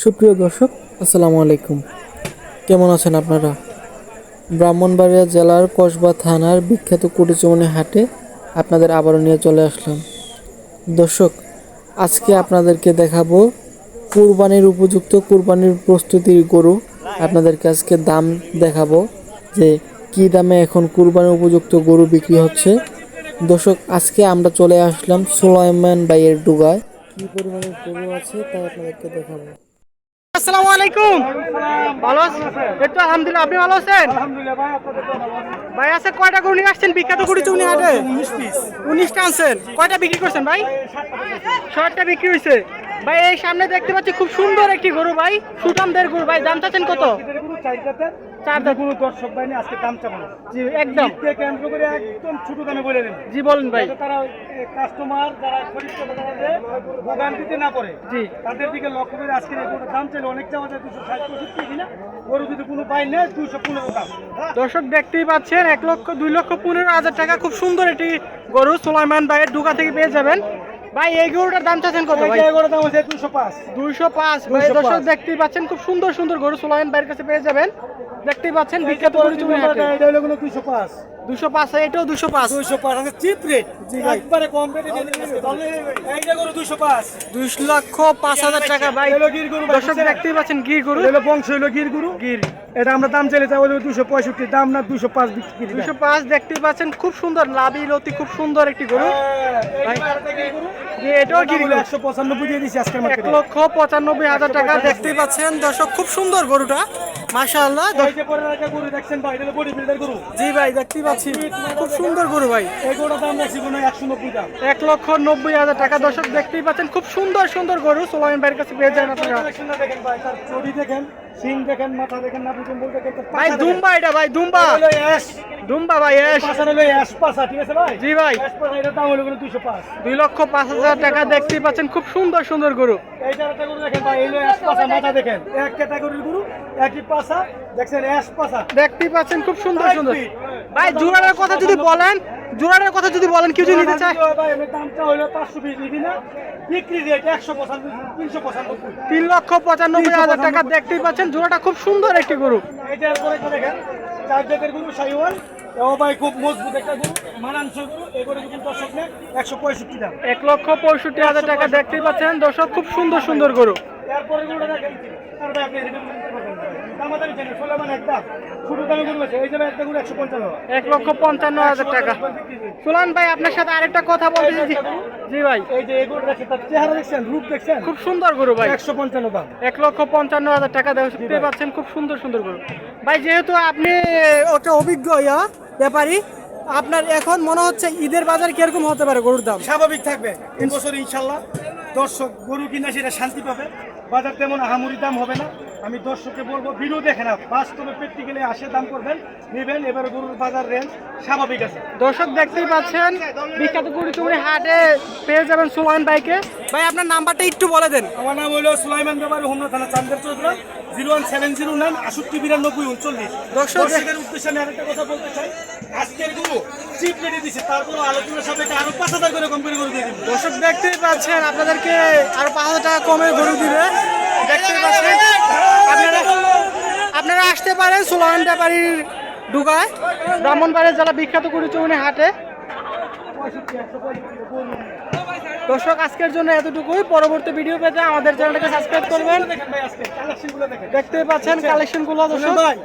সুপ্রিয় দর্শক, আসসালামু আলাইকুম। কেমন আছেন আপনারা? ব্রাহ্মণবাড়িয়া জেলার কসবা থানার বিখ্যাত কুটিচমনি হাটে আপনাদের আবারও নিয়ে চলে আসলাম। দর্শক, আজকে আপনাদেরকে দেখাবো কুরবানির উপযুক্ত কুরবানির প্রস্তুতির গরু। আপনাদেরকে আজকে দাম দেখাবো যে কি দামে এখন কুরবানির উপযুক্ত গরু বিক্রি হচ্ছে। দর্শক, আজকে আমরা চলে আসলাম সুলাইমান ভাইয়ের ডুগায়। কি পরিমাণের গরু আছে তাই আপনাদেরকে দেখাবো। আসসালামু আলাইকুম। ভালো একটু আলহামদুলিল্লাহ। আপনি ভালো আছেন? আলহামদুলিল্লাহ ভাই, আপনাদের তো ভালো আছি। ভাই আছে কয়টা গরু নিয়ে আসছেন বিখ্যাত কুটিচমনি হাটে? 19 পিস। 19টা আনছেন। কয়টা বিক্রি করছেন ভাই? 60টা বিক্রি হয়েছে। ভাই এই সামনে দেখতে পাচ্ছি খুব সুন্দর একটি গরু ভাই, সুঠামদের গরু ভাই। দাম চাচ্ছেন কত? এদের কোনো চাহিদাতে চার দাম। কোনো দর্শক বাইনে আজকে দাম চাবো না। জি একদম। ঈদকে কেন্দ্র করে একদম ছোট দামে বলে দেন। জি বলেন ভাই। যাতে তারা কাস্টমার যারা খরিদ্দার ভোগান দিতে না পারে, জি তাদের দিকে লক্ষ্য করে আজকে এই গরুটার দাম চাইলে অনেক চাওয়া যায় 260-65 কিনা। গরু যদি কোনো পাই নেয় 215 দাম। দর্শক দেখতেই পাচ্ছেন 1,02,15,000 টাকা খুব সুন্দর একটি গরু সুলাইমান ভাইয়ের ডুগা থেকে পেয়ে যাবেন। ভাই এই গরুটার দাম চাচ্ছেন কত ভাই? এই গরুর দাম হচ্ছে 205। 205। ভাই দর্শক দেখতেই পাচ্ছেন খুব সুন্দর সুন্দর গরু সুলাইমান ভাইয়ের কাছে পেয়ে যাবেন। দেখতেই পাচ্ছেন বিখ্যাত কুটিচমনি হাটে। এটা হলো কোনো 205। 205, এটাও 205। 205 আছে চিপ রেট। জি ভাই। একবারে কম রেটে দিয়ে দিচ্ছি। এই যে গরু 205। 2,05,000 টাকা ভাই। এলো গির গরু ভাই, দর্শক দেখতেই পাচ্ছেন গির গরু। এলো বংশ হলো গির গরু। গির এটা আমরা দাম চাইলে চাই 265, দাম না 205 বিক্রি। 205 দেখতেই পাচ্ছেন খুব সুন্দর লাভি লতি, খুব সুন্দর একটি গরু ভাই। যে এটাও গির গরু 195 দিয়ে দিছি আজকের মার্কেটে। 1,95,000 টাকা দেখতেই পাচ্ছেন দর্শক, খুব সুন্দর গরুটা মাশাআল্লাহ। এই যে পরে একটা গরু দেখছেন ভাই, এটা বডি বিল্ডার গরু। জি ভাই দেখতেই পাচ্ছি খুব সুন্দর গরু ভাই। এই গরুটার দাম রাখছি কোনো 190 দাম। 1,90,000 টাকা দর্শক দেখতেই পাচ্ছেন খুব সুন্দর সুন্দর গরু সুলাইমান ভাইয়ের কাছে পেয়ে যান আপনারা। কালেকশনটা দেখেন ভাই, তার চড়ি দেখেন, সিং দেখেন, মাথা দেখেন, নাভি কম্বল দেখেন, তার ভাই পাছা দেখেন। দুম্বা, এটা ভাই দুম্বা। হলো অ্যাশ, দুম্বা ভাই এস। পাছা হলো অ্যাশ পাছা, ঠিক আছে ভাই? জি ভাই। অ্যাশ পাছা, এটার দাম হলো কোনো 205। 2,05,000 টাকা দেখতেই পাচ্ছেন খুব সুন্দর সুন্দর গরু। এইটার একটা গরু দেখেন ভাই, এলো অ্যাশ পাছা, মাথা দেখেন, এক ক্যাটাগরির গরু, একই পাছা দেখছেন, অ্যাশ পাছা। দেখতেই পাচ্ছেন খুব সুন্দর সুন্দর। ভাই জোড়ার কথা যদি বলেন, জোড়ার কথা যদি বলেন কেউ যদি নিতে চায়? ভাই আমি দামটা হলো 520 দিবি না, বিক্রি রেট 195, 395। 3,95,000 টাকা দেখতেই পাচ্ছেন জোড়াটা খুব সুন্দর একটি গরু। এইটার পরে একটা দেখেন, চার জাতের গরু শাহিওয়াল, ও ভাই খুব মজবুত একটা গরু, মানানসই গরু। এই গরু যদি দর্শক নেয় 165 দাম। 1,65,000 টাকা দেখতেই পাচ্ছেন দর্শক, খুব সুন্দর সুন্দর গরু। এরপরে গরুটা দেখেন, আর ভাই আপনি এটা বলতে পারবেন না। দামাদামি জানেন, সোলামান একদম ছোট দামে গরু আছে, এই জায়গায় একটা গরু 155। 1,55,000 টাকা। সুলান ভাই আপনার সাথে আরেকটা কথা বলতে চাইছি। জি ভাই। এই যে এই গরুটা আছে, তার চেহারা দেখছেন, রূপ দেখছেন, খুব সুন্দর গরু ভাই। 155 দাম। 1,55,000 টাকা দেখতে পাচ্ছেন খুব সুন্দর সুন্দর গরু ভাই। যেহেতু আপনি একটা অভিজ্ঞ ব্যাপারী, আপনার এখন মনে হচ্ছে ঈদের বাজার কিরকম হতে পারে গরুর দাম? স্বাভাবিক থাকবে এই বছর ইনশাল্লাহ। দর্শক গরু কিনা সেটা শান্তি পাবে, বাজার তেমন আহামরি দাম হবে না। আমি দর্শককে বলবো ভিডিও দেখে না, বাস্তবে প্র্যাকটিক্যালি আসে দাম করবেন, নেবেন। এবার গরুর বাজার রেঞ্জ স্বাভাবিক আছে। দর্শক দেখতেই পাচ্ছেন বিখ্যাত কুটিচমনি হাটে পেয়ে যাবেন সুলাইমান ভাইকে। ভাই আপনার নাম্বারটা একটু বলে দেন। আমার নাম হলো সুলাইমান ব্যাপারী, হোমনা থানা, চান্দের চৌধুরী, 01709 689239। দর্শকের উদ্দেশ্যে আমি আরেকটা কথা বলতে চাই, আজকের গরু চিপ রেটে দিচ্ছে, তারপরে আলোচনার সাপেক্ষে আরো 5,000 করে কম করে গরু দিয়ে দিবে। দর্শক দেখতেই পাচ্ছেন আপনাদেরকে আরো 5,000 টাকা কমে গরু দিবে। দেখতেই পাচ্ছেন আপনারা আসতে পারেন সুলাইমান ব্যাপারীর ডুগায়, ব্রাহ্মণবাড়িয়া জেলা বিখ্যাত কুটিচমনি হাটে। দর্শক আজকের জন্য এতটুকুই। পরবর্তী ভিডিও পেতে আমাদের চ্যানেলটাকে সাবস্ক্রাইব করবেন। দেখেন ভাই, আজকে কালেকশনগুলো দেখেন। দেখতেই পাচ্ছেন কালেকশনগুলো দর্শক। ভাই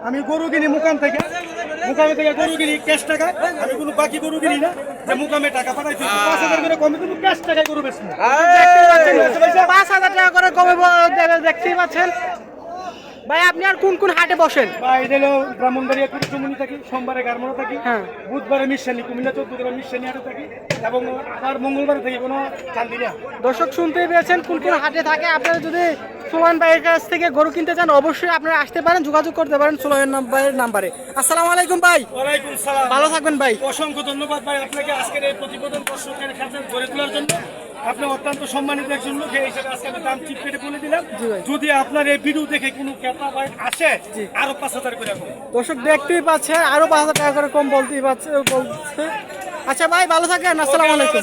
আমি গরু কিনি মুকাম থেকে, মুকামে থেকে গরু কিনি ক্যাশ টাকা। আমি কোনো বাকি গরু কিনি না যে মুকামে টাকা পাঠাই, 5,000 করে কমে কিন্তু ক্যাশ টাকায় গরু বেচবো। দেখতেই পাচ্ছেন 5,000 টাকা করে কমে দেবে। দেখতেই পাচ্ছেন ভাই আপনি আর কোন কোন হাটে বসেন? ভাই এটা হলো ব্রাহ্মণবাড়িয়া কুটিচমনি থাকি, সোমবারে গারমোড়া থাকি, হ্যাঁ। বুধবারে মিশানি, কুমিল্লা 14 মিশানি হাটে থাকি, এবং আবার মঙ্গলবারে থাকি কোনো চান্দিনা। দর্শক শুনতেই পেয়েছেন কোন কোন হাটে থাকে। আপনারা যদি সুলাইমান ভাইয়ের কাছ থেকে গরু কিনতে চান অবশ্যই আপনারা আসতে পারেন, যোগাযোগ করতে পারেন সুলাইমান ভাইয়ের নাম্বারে। আসসালামু আলাইকুম ভাই। ওয়ালাইকুম সালাম। ভালো থাকবেন ভাই। অসংখ্য ধন্যবাদ ভাই আপনাকে আজকের এই প্রতিবেদন দর্শকের কাছে গড়ে তোলার জন্য। আপনি অত্যন্ত সম্মানিত একজন লোক, এই হিসেবে আজকে আমি দাম ঠিক করে বলে দিলাম। যদি আপনার এই ভিডিও দেখে কোনো ক্রেতা ভাই আসে, আরো 5,000 করে কম। দর্শক দেখতেই পাচ্ছেন আরো 5,000 টাকা করে কম বলতেই পারছে বলছে। আচ্ছা ভাই ভালো থাকেন, আসসালামু আলাইকুম।